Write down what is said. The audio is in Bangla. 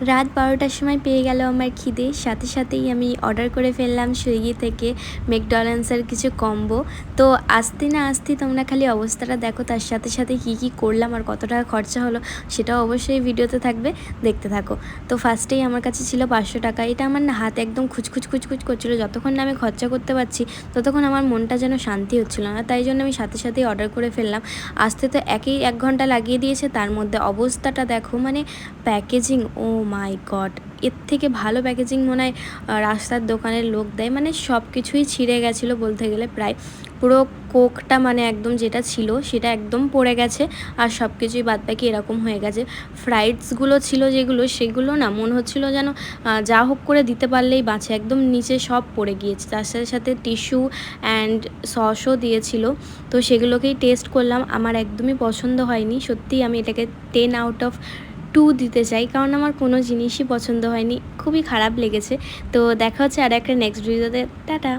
রাত ১২টার সময় পেয়ে গেল আমার খিদে, সাথে সাথেই আমি অর্ডার করে ফেললাম সুইগি থেকে ম্যাকডোনাল্ডসের কিছু কম্বো। তো আসতে না আসতেই তোমরা খালি অবস্থাটা দেখো, তার সাথে সাথে কী করলাম আর কত টাকা খরচা হলো সেটাও অবশ্যই ভিডিওতে থাকবে, দেখতে থাকো। তো ফার্স্টেই আমার কাছে ছিল ৫০০ টাকা। এটা আমার না হাতে একদম খুচখুচ করছিলো, যতক্ষণ না আমি খরচা করতে পারছি ততক্ষণ আমার মনটা যেন শান্তি হচ্ছিল না। তাই জন্য আমি সাথে সাথেই অর্ডার করে ফেললাম। আসতে তো ১ ঘন্টা লাগিয়ে দিয়েছে, তার মধ্যে অবস্থাটা দেখো, মানে প্যাকেজিং, ও মাই গড, এর থেকে ভালো প্যাকেজিং মনে হয় রাস্তার দোকানের লোক দেয়। মানে সব কিছুই ছিঁড়ে গেছিলো বলতে গেলে, প্রায় পুরো কোকটা মানে একদম যেটা ছিল সেটা একদম পড়ে গেছে, আর সব কিছুই বাদবাকি এরকম হয়ে গেছে। ফ্রাইডসগুলো ছিল যেগুলো, সেগুলো না মনে হচ্ছিলো যেন যা হোক করে দিতে পারলেই বাঁচে, একদম নিচে সব পড়ে গিয়েছে। তার সাথে সাথে টিস্যু অ্যান্ড সসও দিয়েছিল। তো সেগুলোকেই টেস্ট করলাম, আমার একদমই পছন্দ হয়নি। সত্যিই আমি এটাকে 10/2 দিতে চাই, কারণ আমার কোনো জিনিসই পছন্দ হয়নি, খুবই খারাপ লেগেছে। তো দেখা হচ্ছে আর একটা নেক্সট ভিডিওতে। টাটা।